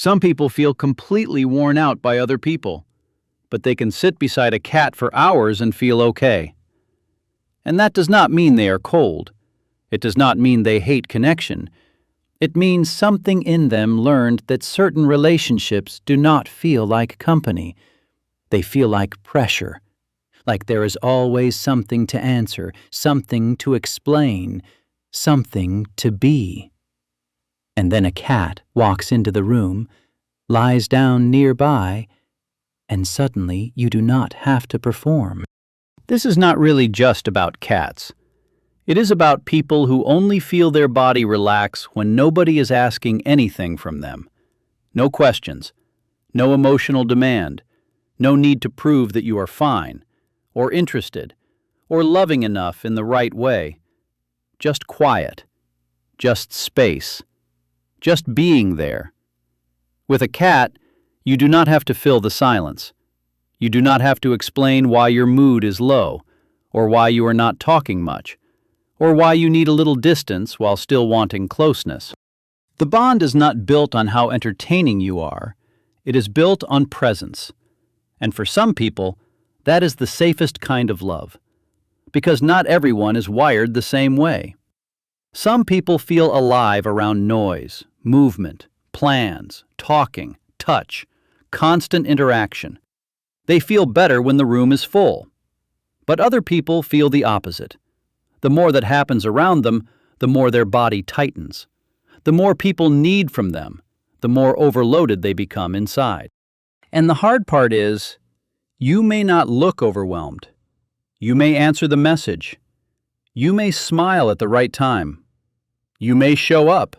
Some people feel completely worn out by other people, but they can sit beside a cat for hours and feel okay. And that does not mean they are cold. It does not mean they hate connection. It means something in them learned that certain relationships do not feel like company. They feel like pressure, like there is always something to answer, something to explain, something to be. And then a cat walks into the room, lies down nearby, and suddenly you do not have to perform. This is not really just about cats. It is about people who only feel their body relax when nobody is asking anything from them. No questions, no emotional demand, no need to prove that you are fine, or interested, or loving enough in the right way. Just quiet, just space, just being there. With a cat, you do not have to fill the silence. You do not have to explain why your mood is low, or why you are not talking much, or why you need a little distance while still wanting closeness. The bond is not built on how entertaining you are. It is built on presence. And for some people, that is the safest kind of love, because not everyone is wired the same way. Some people feel alive around noise, movement, plans, talking, touch, constant interaction. They feel better when the room is full. But other people feel the opposite. The more that happens around them, the more their body tightens. The more people need from them, the more overloaded they become inside. And the hard part is, you may not look overwhelmed. You may answer the message. You may smile at the right time. You may show up,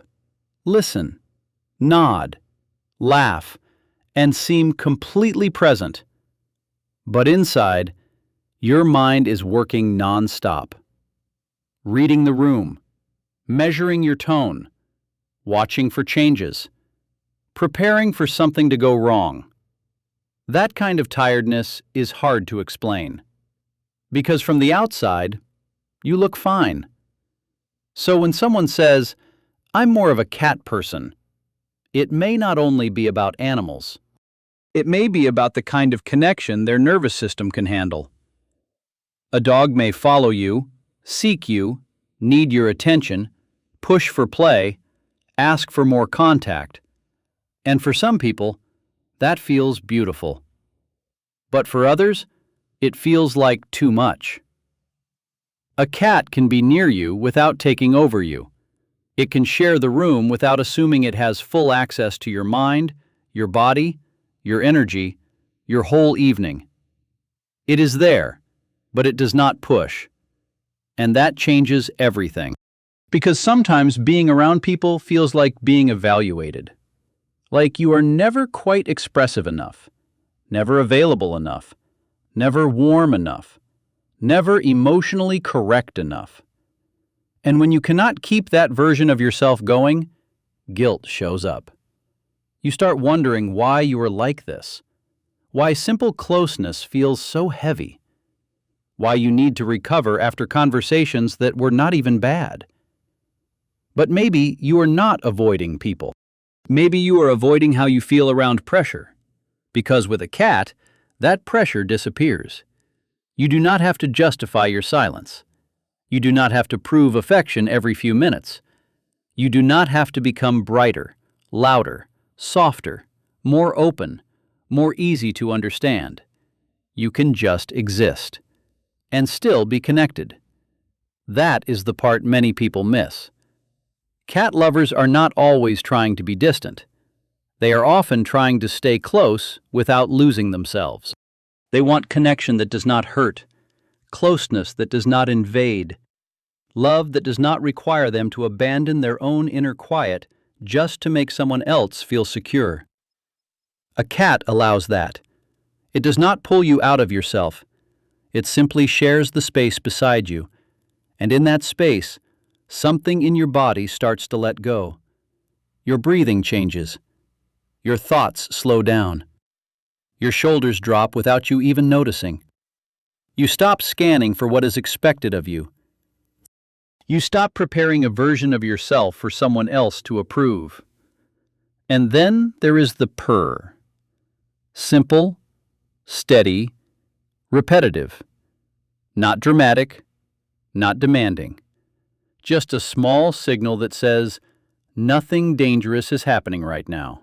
listen, nod, laugh, and seem completely present. But inside, your mind is working non-stop. Reading the room, measuring your tone, watching for changes, preparing for something to go wrong. That kind of tiredness is hard to explain. Because from the outside, you look fine. So when someone says, "I'm more of a cat person," it may not only be about animals. It may be about the kind of connection their nervous system can handle. A dog may follow you, seek you, need your attention, push for play, ask for more contact. And for some people, that feels beautiful. But for others, it feels like too much. A cat can be near you without taking over you. It can share the room without assuming it has full access to your mind, your body, your energy, your whole evening. It is there, but it does not push. And that changes everything. Because sometimes being around people feels like being evaluated. Like you are never quite expressive enough, never available enough, never warm enough, never emotionally correct enough. And when you cannot keep that version of yourself going, guilt shows up. You start wondering why you are like this, why simple closeness feels so heavy, why you need to recover after conversations that were not even bad. But maybe you are not avoiding people. Maybe you are avoiding how you feel around pressure, because with a cat, that pressure disappears. You do not have to justify your silence. You do not have to prove affection every few minutes. You do not have to become brighter, louder, softer, more open, more easy to understand. You can just exist and still be connected. That is the part many people miss. Cat lovers are not always trying to be distant. They are often trying to stay close without losing themselves. They want connection that does not hurt, closeness that does not invade, love that does not require them to abandon their own inner quiet just to make someone else feel secure. A cat allows that. It does not pull you out of yourself. It simply shares the space beside you, and in that space, something in your body starts to let go. Your breathing changes. Your thoughts slow down. Your shoulders drop without you even noticing. You stop scanning for what is expected of you. You stop preparing a version of yourself for someone else to approve. And then there is the purr. Simple, steady, repetitive. Not dramatic, not demanding. Just a small signal that says, nothing dangerous is happening right now.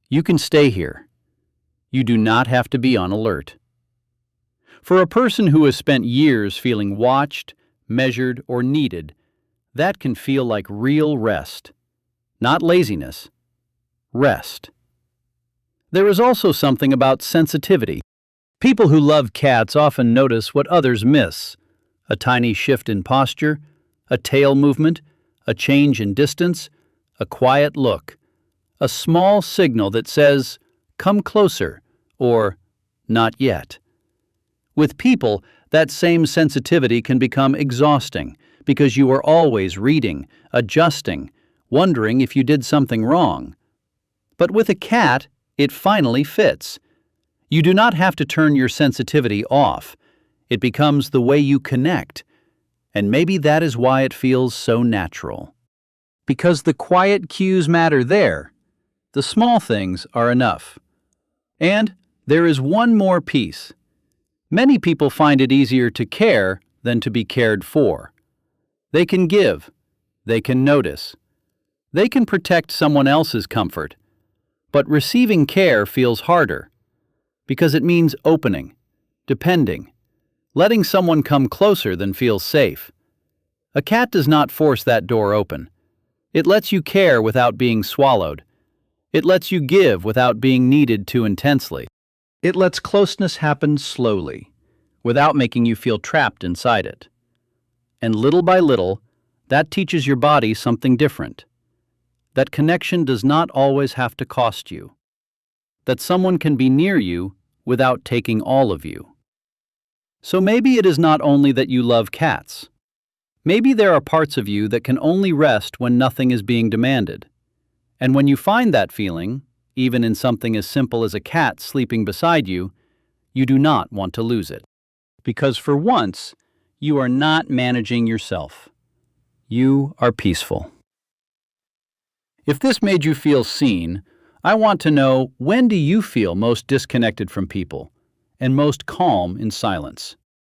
You can stay here. You do not have to be on alert. For a person who has spent years feeling watched, measured, or needed, that can feel like real rest. Not laziness. Rest. There is also something about sensitivity. People who love cats often notice what others miss. A tiny shift in posture, a tail movement, a change in distance, a quiet look, a small signal that says, come closer, or not yet. With people, that same sensitivity can become exhausting because you are always reading, adjusting, wondering if you did something wrong. But with a cat, it finally fits. You do not have to turn your sensitivity off. It becomes the way you connect. And maybe that is why it feels so natural. Because the quiet cues matter there. The small things are enough. And there is one more piece. Many people find it easier to care than to be cared for. They can give. They can notice. They can protect someone else's comfort. But receiving care feels harder. Because it means opening, depending, letting someone come closer than feels safe. A cat does not force that door open. It lets you care without being swallowed. It lets you give without being needed too intensely. It lets closeness happen slowly, without making you feel trapped inside it. And little by little, that teaches your body something different. That connection does not always have to cost you. That someone can be near you without taking all of you. So maybe it is not only that you love cats. Maybe there are parts of you that can only rest when nothing is being demanded. And when you find that feeling, even in something as simple as a cat sleeping beside you, you do not want to lose it. Because for once, you are not managing yourself. You are peaceful. If this made you feel seen, I want to know, when do you feel most disconnected from people and most calm in silence?